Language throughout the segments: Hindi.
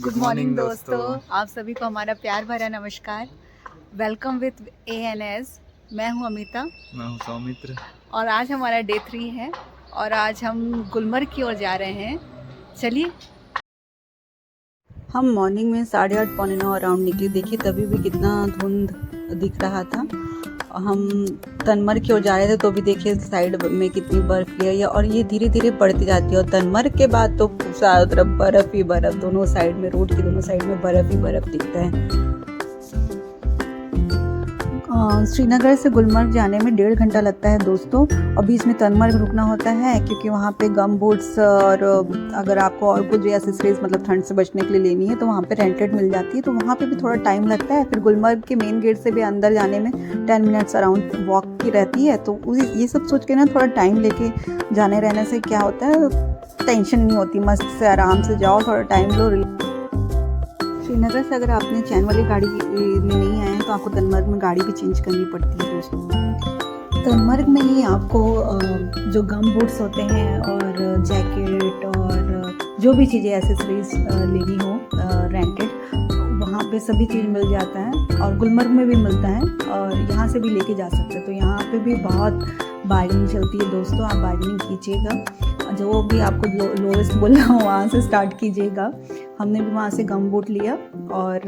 गुड मॉर्निंग दोस्तों, आप सभी को हमारा प्यार भरा नमस्कार। Welcome with ANS। मैं हूं अमिता। मैं हूं सौमित्र। और आज हमारा डे 3 है और आज हम गुलमर्ग की ओर जा रहे हैं। चलिए। हम मॉर्निंग में 8:30 पौने 9 अराउंड निकले। देखिए तभी भी कितना धुंध दिख रहा था। हम तनमर्ग की ओर जा रहे थे तो भी देखिए साइड में कितनी बर्फ गिरी है और ये धीरे धीरे बढ़ती जाती है। और तनमर्ग के बाद तो चारों तरफ बर्फ ही बर्फ, दोनों साइड में, रोड के दोनों साइड में बर्फ ही बर्फ दिखता है। श्रीनगर से गुलमर्ग जाने में 1.5 घंटा लगता है दोस्तों। और बीच में तनमर्ग रुकना होता है क्योंकि वहाँ पे गम बूट्स और अगर आपको और कुछ एक्सेसरीज मतलब ठंड से बचने के लिए लेनी है तो वहाँ पे रेंटेड मिल जाती है, तो वहाँ पे भी थोड़ा टाइम लगता है। फिर गुलमर्ग के मेन गेट से भी अंदर जाने में 10 मिनट्स अराउंड वॉक की रहती है। तो ये सब सोच के ना थोड़ा टाइम लेके जाने रहने से क्या होता है, टेंशन नहीं होती, मस्त से आराम से जाओ, थोड़ा टाइम लो। श्रीनगर से अगर आपने चैन वाली गाड़ी में नहीं आए हैं तो आपको तनमर्ग में गाड़ी भी चेंज करनी पड़ती है दोस्तों। तनमर्ग में ही आपको जो गम बूट्स होते हैं और जैकेट और जो भी चीज़ें एक्सेसरीज लेनी हो रेंटेड, वहाँ पे सभी चीज़ मिल जाता है। और गुलमर्ग में भी मिलता है और यहाँ से भी लेके जा सकते हैं। तो यहाँ पे भी बहुत बार्गेनिंग चलती है दोस्तों, आप बार्गेनिंग कीजिएगा। जो भी आपको लोवेस्ट बोला हो वहाँ से स्टार्ट कीजिएगा। हमने भी वहाँ से गम बूट लिया और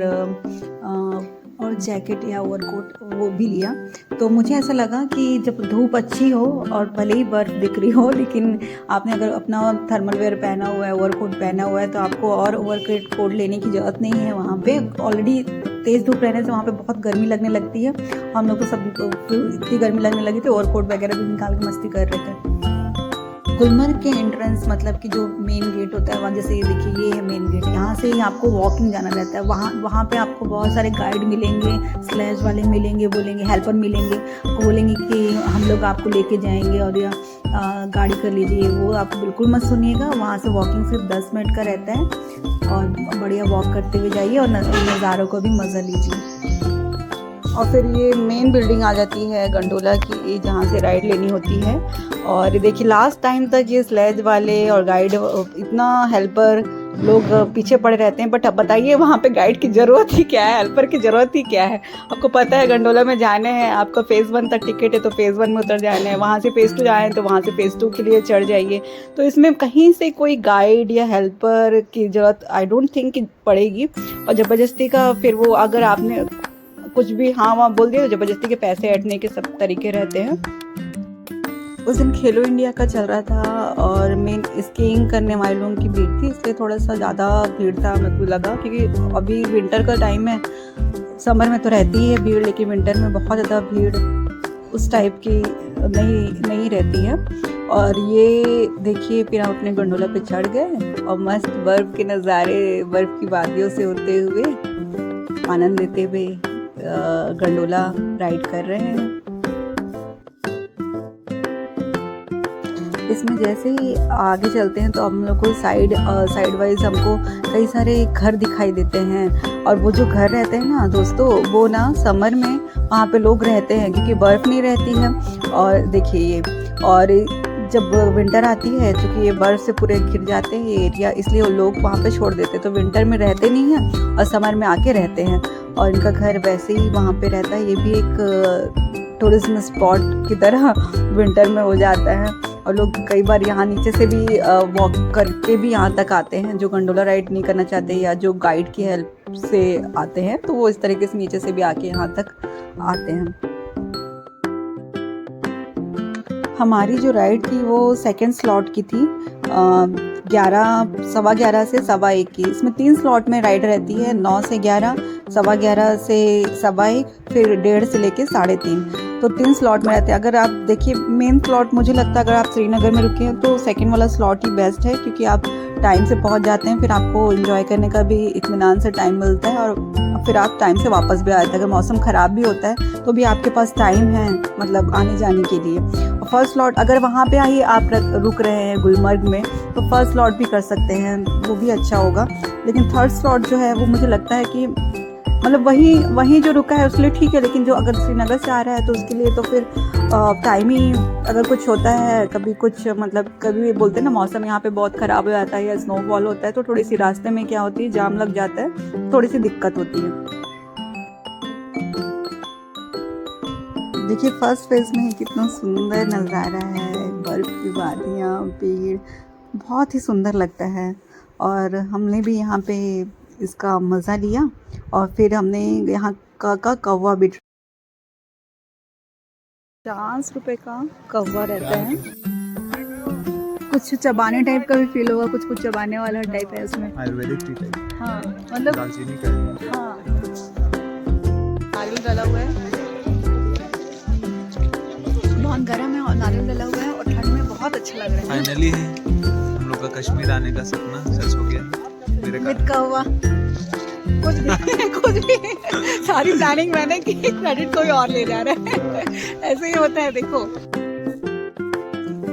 जैकेट या ओवरकोट वो भी लिया। तो मुझे ऐसा लगा कि जब धूप अच्छी हो और भले ही बर्फ़ दिख रही हो, लेकिन आपने अगर अपना थर्मल वेयर पहना हुआ है, ओवरकोट पहना हुआ है, तो आपको और ओवरकोट लेने की ज़रूरत नहीं है। वहाँ पे ऑलरेडी तेज़ धूप रहने से वहाँ पे बहुत गर्मी लगने लगती है। हम लोग को सब इतनी गर्मी लगने लगी थी, ओवरकोट वगैरह भी निकाल के मस्ती कर रहे थे। गुलमर्ग के एंट्रेंस मतलब कि जो मेन गेट होता है वहाँ, जैसे ये देखिए ये है मेन गेट, यहाँ से ही आपको वॉकिंग जाना रहता है। वहाँ पे आपको बहुत सारे गाइड मिलेंगे, स्लेज वाले मिलेंगे, बोलेंगे हेल्पर मिलेंगे, बोलेंगे कि हम लोग आपको लेके जाएंगे और या गाड़ी कर लीजिए। वो आप बिल्कुल मत सुनिएगा। वहाँ से वॉकिंग सिर्फ 10 मिनट का रहता है और बढ़िया वॉक करते हुए जाइए और नज़ारों को भी मज़ा लीजिए। और फिर ये मेन बिल्डिंग आ जाती है गंडोला की, जहाँ से राइड लेनी होती है। और देखिए लास्ट टाइम तक ये स्लेज वाले और गाइड इतना हेल्पर लोग पीछे पड़े रहते हैं, बट अब बताइए वहाँ पे गाइड की ज़रूरत ही क्या है, हेल्पर की ज़रूरत ही क्या है। आपको पता है गंडोला में जाने हैं, आपका फेज़ 1 तक टिकट है तो फेज़ 1 में उतर जाना है, वहाँ से फेज़ 2 जाए तो वहाँ से फेज़ 2 के लिए चढ़ जाइए। तो इसमें कहीं से कोई गाइड या हेल्पर की ज़रूरत आई डोंट थिंक कि पड़ेगी। और ज़बरदस्ती का फिर वो अगर आपने कुछ भी हाँ वहाँ बोल दिया तो ज़बरदस्ती के पैसे ऐंठने के सब तरीके रहते हैं। उस दिन खेलो इंडिया का चल रहा था और मेन स्कीइंग करने वाले लोगों की भीड़ थी, इसलिए थोड़ा सा ज़्यादा भीड़ था मेरे को लगा, क्योंकि अभी विंटर का टाइम है। समर में तो रहती ही है भीड़, लेकिन विंटर में बहुत ज़्यादा भीड़ उस टाइप की नहीं रहती है। और ये देखिए फिर हम अपने गंडोला पे चढ़ गए और मस्त बर्फ़ के नज़ारे, बर्फ़ की वादियों से होते हुए आनंद लेते हुए गंडोला राइड कर रहे हैं। इसमें जैसे ही आगे चलते हैं तो हम लोग को साइड वाइज हमको कई सारे घर दिखाई देते हैं। और वो जो घर रहते हैं ना दोस्तों, वो ना समर में वहाँ पे लोग रहते हैं क्योंकि बर्फ़ नहीं रहती है। और देखिए ये, और जब विंटर आती है चूँकि ये बर्फ़ से पूरे घिर जाते हैं ये एरिया, इसलिए वो लोग वहाँ पे छोड़ देते हैं। तो विंटर में रहते नहीं हैं और समर में आके रहते हैं और इनका घर वैसे ही वहाँ पे रहता है। ये भी एक टूरिज्म स्पॉट की तरह विंटर में हो जाता है और लोग कई बार यहाँ नीचे से भी वॉक करके भी यहाँ तक आते हैं, जो गंडोला राइड नहीं करना चाहते या जो गाइड की हेल्प से आते हैं, तो वो इस तरीके से नीचे से भी आके यहाँ तक आते हैं। हमारी जो राइड थी वो सेकंड स्लॉट की थी, 11:15 से 1:15 की। इसमें 3 स्लॉट में राइड रहती है, 9 से 11, 11:15 से 1:15, फिर 1:30 से लेके 3:30। तो 3 स्लॉट में रहते हैं। अगर आप देखिए मेन स्लॉट, मुझे लगता है अगर आप श्रीनगर में रुके हैं तो सेकंड वाला स्लॉट ही बेस्ट है, क्योंकि आप टाइम से पहुंच जाते हैं, फिर आपको एंजॉय करने का भी इत्मीनान से टाइम मिलता है और फिर आप टाइम से वापस भी आते हैं। अगर मौसम ख़राब भी होता है तो भी आपके पास टाइम है मतलब आने जाने के लिए। और फर्स्ट स्लॉट अगर वहाँ पे ही आप रुक रहे हैं गुलमर्ग में तो फर्स्ट स्लॉट भी कर सकते हैं, वो भी अच्छा होगा। लेकिन थर्ड स्लॉट जो है वो मुझे लगता है कि मतलब वहीं जो रुका है उसके लिए ठीक है, लेकिन जो अगर श्रीनगर से आ रहा है तो उसके लिए तो फिर टाइम ही, अगर कुछ होता है कभी कुछ, मतलब कभी बोलते हैं ना मौसम यहाँ पे बहुत ख़राब हो जाता है या स्नोफॉल होता है तो थोड़ी सी रास्ते में क्या होती है, जाम लग जाता है, थोड़ी सी दिक्कत होती है। देखिए फर्स्ट फेज में ही कितना सुंदर नज़ारा है, बर्फ़ की वादियाँ, पेड़, बहुत ही सुंदर लगता है। और हमने भी यहाँ पे इसका मज़ा लिया और फिर हमने यहाँ का कौवा भी, 50 रुपए का कौवा रहता है, कुछ चबाने टाइप का भी फील होगा, कुछ कुछ चबाने वाला टाइप है उसमें, आयुर्वेदिक टी टाइप। हाँ मतलब दालचीनी का। हाँ नारियल डला हुआ है, बहुत गर्म है और नारियल डला हुआ है और ठंड में बहुत अच्छा लग रहा है। फाइनली हम लोग का कश्मीर आने का सपना सच हो गया मेरे विद कौवा। कुछ भी सारी प्लानिंग मैंने की, क्रेडिट कोई और ले जा रहा है। ऐसे ही होता है।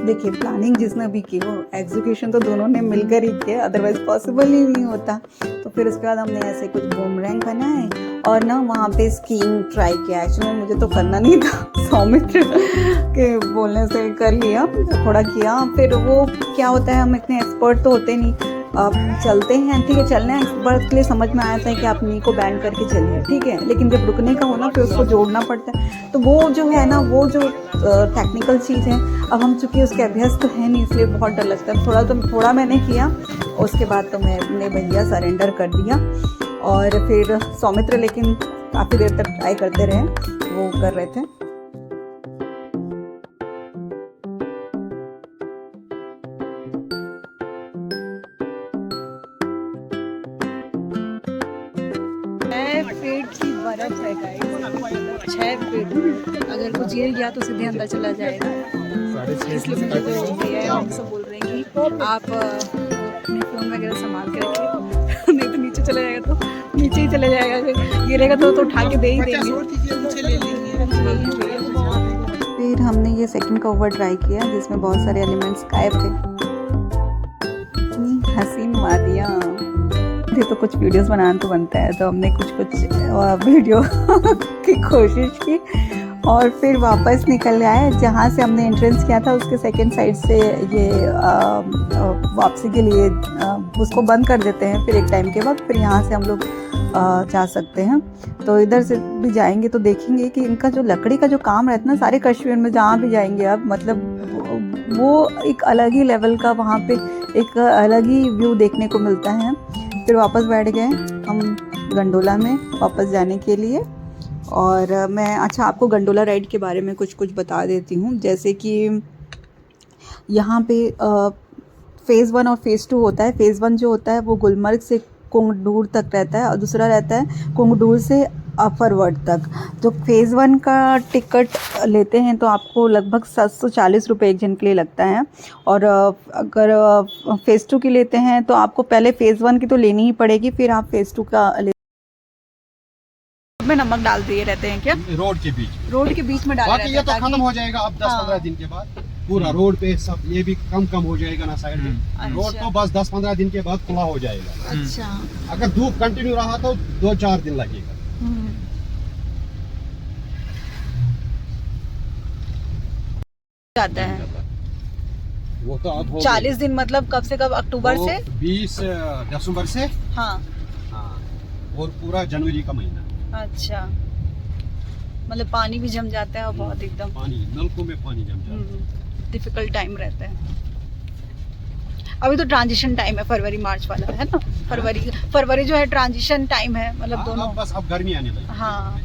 देखिए प्लानिंग जिसने भी की हो, एग्जीक्यूशन तो दोनों ने मिलकर ही किया, अदरवाइज पॉसिबल ही नहीं होता। तो फिर उसके बाद हमने ऐसे कुछ बूमरैंग बनाए और ना वहाँ पे स्कीइंग ट्राई किया। एक्चुअली मुझे तो करना नहीं था, सौमित्र के बोलने से कर लिया, थोड़ा किया। फिर वो क्या होता है, हम इतने एक्सपर्ट तो होते नहीं, अब चलते हैं ठीक है, चलना है एक्सपर्ट के लिए समझ में आया था कि आप नी को बैंड करके चलिए ठीक है, लेकिन जब रुकने का हो ना फिर उसको जोड़ना पड़ता है। तो वो जो है ना, वो जो टेक्निकल चीज़ है, अब हम चूँकि उसके अभ्यस्त तो है नहीं, इसलिए बहुत डर लगता है। थोड़ा मैंने किया, उसके बाद तो मैंने भैया सरेंडर कर दिया। और फिर सौमित्र लेकिन काफ़ी देर तक ट्राई करते रहे, वो कर रहे थे। फीट की बर्फ है गाइस, 6 फीट, अगर कुछ गिर गया तो सीधे अंदर चला जाएगा। इसलिए मुझे जो भैया है हम सब बोल रहे हैं कि आप अपने फ़ोन वगैरह संभाल के रखिए, नहीं तो नीचे चला जाएगा, तो नीचे ही चले जाएगा, फिर गिरेगा तो उठा के दे ही देंगे। फिर हमने ये सेकंड कवर ट्राई किया जिसमें बहुत सारे एलिमेंट्स गायब थे। इतनी हसीन वादियाँ, तो कुछ वीडियोस बनाना तो बनता है, तो हमने कुछ वीडियो की कोशिश की और फिर वापस निकल आए। जहाँ से हमने एंट्रेंस किया था उसके सेकंड साइड से ये वापसी के लिए उसको बंद कर देते हैं फिर एक टाइम के बाद, फिर यहाँ से हम लोग जा सकते हैं। तो इधर से भी जाएंगे तो देखेंगे कि इनका जो लकड़ी का जो काम रहता है ना, सारे कश्मीर में जहाँ भी जाएंगे आप, मतलब वो एक अलग ही लेवल का, वहाँ पे एक अलग ही व्यू देखने को मिलता है। फिर वापस बैठ गए हम गंडोला में वापस जाने के लिए। और मैं आपको गंडोला राइड के बारे में कुछ बता देती हूँ। जैसे कि यहाँ पे फ़ेज़ 1 और फ़ेज़ 2 होता है। फ़ेज़ 1 जो होता है वो गुलमर्ग से कोंगडूर तक रहता है और दूसरा रहता है कोंगडूर से अफरवर्ड तक। जो फ़ेज़ 1 का टिकट लेते हैं तो आपको लगभग 740 रुपये एक जन के लिए लगता है, और अगर फ़ेज़ 2 की लेते हैं तो आपको पहले फ़ेज़ 1 की तो लेनी ही पड़ेगी, फिर आप फ़ेज़ 2 का में नमक डाल दिए रहते हैं क्या? रोड के बीच में डाला रहता है, ये तो खत्म हो जाएगा अब 10-15 दिन के बाद, पूरा रोड पे सब ये भी कम हो जाएगा ना साइड में। रोड तो बस 10-15 दिन के बाद खुला हो जाएगा। अच्छा, अगर धूप कंटिन्यू रहा तो 2-4 दिन लगेगा। जाता है वो तो अब 40 दिन, मतलब कब से कब? अक्टूबर से 20 दिसंबर से। हाँ, और पूरा जनवरी का महीना। अच्छा, मतलब पानी भी जम जाता है और बहुत एकदम पानी, नलकों में पानी जम जाता है। डिफिकल्ट टाइम रहता है। अभी तो ट्रांजिशन टाइम है, फरवरी मार्च वाला है ना, फरवरी जो है ट्रांजिशन टाइम है, मतलब दोनों। बस अब गर्मी आने लगी। हाँ,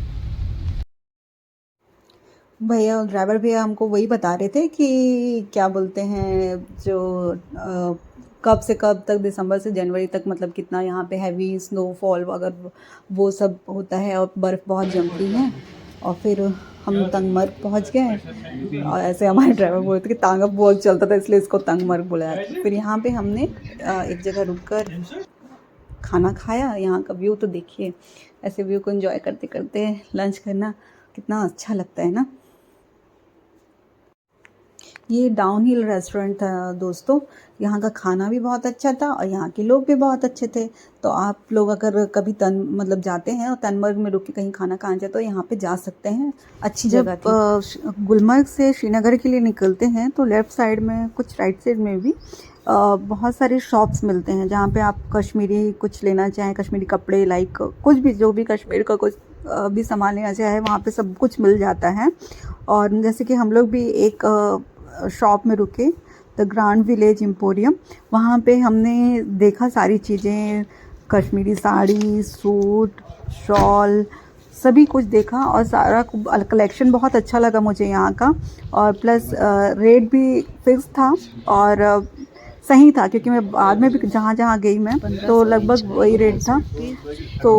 भैया ड्राइवर भैया हमको वही बता रहे थे कि क्या बोलते हैं, जो कब से कब तक, दिसंबर से जनवरी तक, मतलब कितना यहाँ पे हैवी स्नोफॉल अगर वो सब होता है और बर्फ़ बहुत जमती है। और फिर हम तंगमर्ग पहुँच गए और ऐसे हमारे ड्राइवर बोलते कि तांगा बहुत चलता था इसलिए इसको तंगमर्ग बुलाया था। फिर यहाँ पे हमने एक जगह रुककर खाना खाया। यहाँ का व्यू तो देखिए, ऐसे व्यू को एंजॉय करते करते लंच करना कितना अच्छा लगता है ना। ये डाउन हिल रेस्टोरेंट था दोस्तों। यहाँ का खाना भी बहुत अच्छा था और यहाँ के लोग भी बहुत अच्छे थे। तो आप लोग अगर कभी मतलब जाते हैं और तनमर्ग में रुक के कहीं खाना खाना चाहते तो यहाँ पे जा सकते हैं, अच्छी जगह थी। गुलमर्ग से श्रीनगर के लिए निकलते हैं तो लेफ़्ट साइड में कुछ राइट साइड में भी बहुत सारे शॉप्स मिलते हैं जहाँ पे आप कश्मीरी कुछ लेना चाहें, कश्मीरी कपड़े लाइक कुछ भी जो भी कश्मीर का कुछ भी सामान लेना चाहे वहाँ पे सब कुछ मिल जाता है। और जैसे कि हम लोग भी एक शॉप में रुके, द ग्रांड विलेज एम्पोरियम, वहाँ पे हमने देखा सारी चीज़ें, कश्मीरी साड़ी, सूट, शॉल, सभी कुछ देखा और सारा कलेक्शन बहुत अच्छा लगा मुझे यहाँ का। और प्लस रेट भी फिक्स था और सही था क्योंकि मैं बाद में भी जहाँ जहाँ गई मैं तो लगभग वही रेट था। तो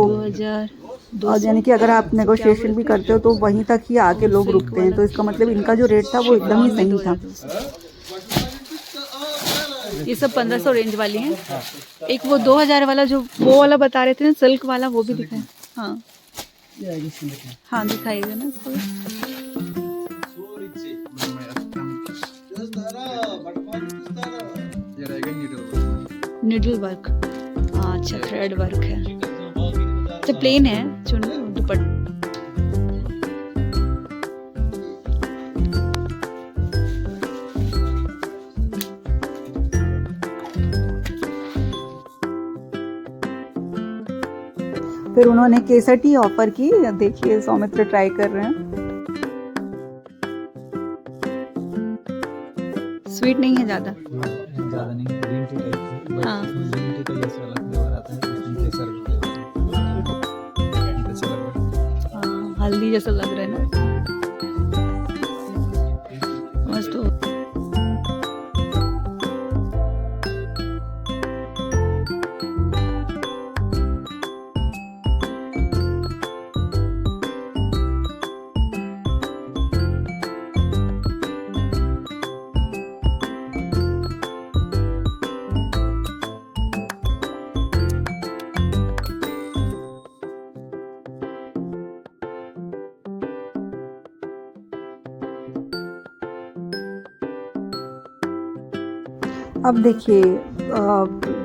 और यानी कि अगर आप नेगोशिएशन भी करते हो तो वहीं तक ही आके लोग रुकते हैं, तो इसका मतलब इनका जो रेट था वो एकदम ही सही था। ये सब 1500 रेंज वाली हैं। एक वो 2000 वाला जो वो वाला बता रहे थे ना, सिल्क वाला, वो भी दिखाए। हाँ हाँ दिखाई दे ना इसको। निडल वर्क, हाँ अच्छा, थ्रेड वर्क है, तो प्लेन है चुन दुपट्टा। फिर उन्होंने केसर टी ऑफर की, देखिए सौमित्र ट्राई कर रहे हैं। स्वीट नहीं है ज़्यादा नहीं, ग्रीन टी टाइप। हाँ। ग्रीन टी का जैसा अलग फ्लेवर आता है, इसमें केसर जैसा लग रहा है। हाँ, हल्दी जैसा लग रहा है ना, मस्त हो। अब देखिए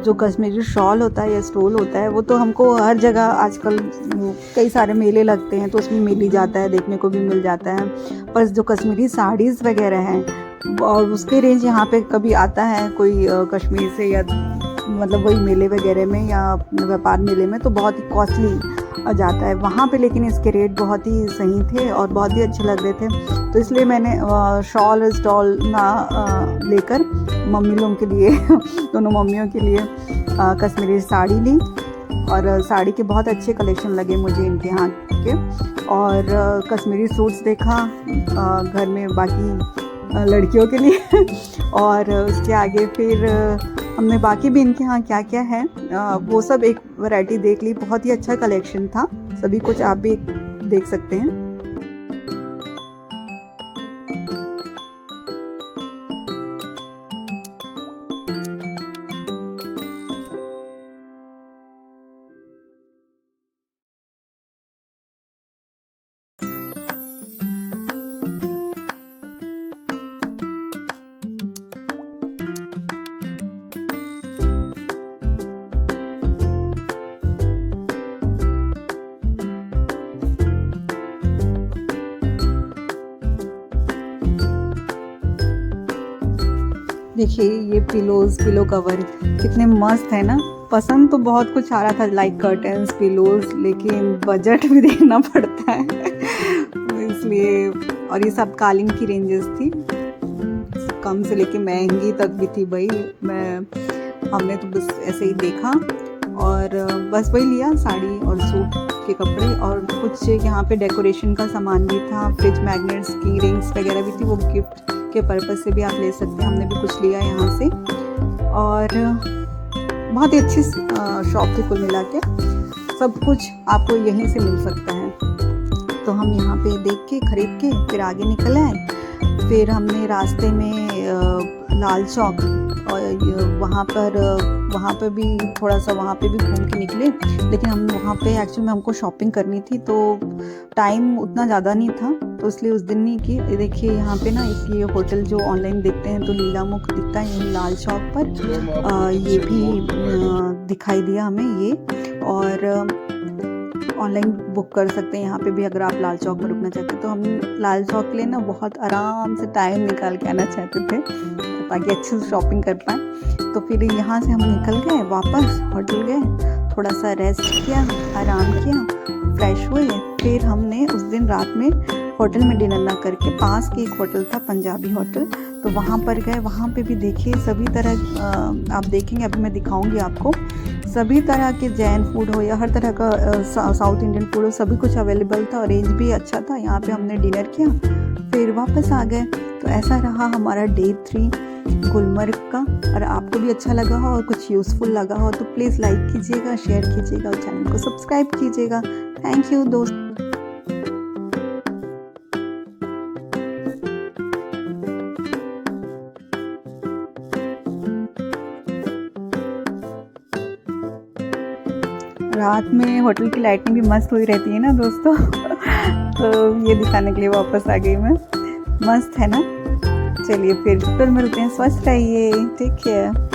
जो कश्मीरी शॉल होता है या स्टोल होता है वो तो हमको हर जगह आजकल कई सारे मेले लगते हैं तो उसमें मिल ही जाता है, देखने को भी मिल जाता है। पर जो कश्मीरी साड़ीज़ वगैरह हैं और उसके रेंज यहाँ पे कभी आता है कोई कश्मीर से या मतलब वही मेले वगैरह में या व्यापार मेले में तो बहुत ही कॉस्टली जाता है वहाँ पे, लेकिन इसके रेट बहुत ही सही थे और बहुत ही अच्छे लग रहे थे। तो इसलिए मैंने शॉल स्टॉल ना लेकर मम्मी लोगों के लिए दोनों मम्मियों के लिए कश्मीरी साड़ी ली और साड़ी के बहुत अच्छे कलेक्शन लगे मुझे इनके यहाँ के। और कश्मीरी सूट्स देखा घर में बाकी लड़कियों के लिए और उसके आगे फिर हमने बाकी भी इनके यहाँ क्या क्या है वो सब एक वैरायटी देख ली। बहुत ही अच्छा कलेक्शन था, सभी कुछ आप भी देख सकते हैं। देखिए ये पिलो कवर कितने मस्त है ना। पसंद तो बहुत कुछ आ रहा था लाइक कर्टन्स, पिलोज, लेकिन बजट भी देखना पड़ता है इसलिए। और ये सब कालीन की रेंजेस थी, कम से लेके महंगी तक भी थी भाई। हमने तो बस ऐसे ही देखा और बस वही लिया, साड़ी और सूट के कपड़े। और कुछ यहाँ पे डेकोरेशन का सामान भी था, फ्रिज मैग्नेट्स की रिंग्स वगैरह भी थी, वो गिफ्ट के पर्पज़ से भी आप ले सकते हैं। हमने भी कुछ लिया यहाँ से और बहुत ही अच्छी शॉप थी। कुल मिला के सब कुछ आपको यहीं से मिल सकता है। तो हम यहाँ पे देख के खरीद के फिर आगे निकल आए। फिर हमने रास्ते में लाल चौक, और वहाँ पर भी थोड़ा सा वहाँ पे भी घूम के निकले, लेकिन हम वहाँ पे एक्चुअली में हमको शॉपिंग करनी थी तो टाइम उतना ज़्यादा नहीं था, तो इसलिए उस दिन नहीं की। ये देखिए यहाँ पे ना एक ये होटल जो ऑनलाइन देखते हैं तो लीलामुख दिखता है यहीं लाल चौक पर, ये भी दिखाई दिया हमें ये, और ऑनलाइन बुक कर सकते हैं यहाँ पे भी अगर आप लाल चौक में रुकना चाहते हैं। तो हम लाल चौक के लिए ना बहुत आराम से टाइम निकाल के आना चाहते थे ताकि अच्छे से शॉपिंग कर पाएँ। तो फिर यहाँ से हम निकल गए, वापस होटल गए, थोड़ा सा रेस्ट किया, आराम किया, फ्रेश हुए। फिर हमने उस दिन रात में होटल में डिनर ना करके पास के एक होटल था पंजाबी होटल, तो वहाँ पर गए। वहाँ पे भी देखिए सभी तरह आप देखेंगे, अभी मैं दिखाऊंगी आपको, सभी तरह के जैन फूड हो या हर तरह का साउथ इंडियन फूड हो, सभी कुछ अवेलेबल था और रेंज भी अच्छा था। यहाँ पे हमने डिनर किया, फिर वापस आ गए। तो ऐसा रहा हमारा डे 3 गुलमर्ग का। और आपको भी अच्छा लगा हो और कुछ यूज़फुल लगा हो तो प्लीज़ लाइक कीजिएगा, शेयर कीजिएगा और चैनल को सब्सक्राइब कीजिएगा। थैंक यू दोस्त। रात में होटल की लाइटिंग भी मस्त हुई रहती है ना दोस्तों तो ये दिखाने के लिए वापस आ गई मैं। मस्त है ना। चलिए फिर मिलते हैं। स्वस्थ रहिए, टेक केयर।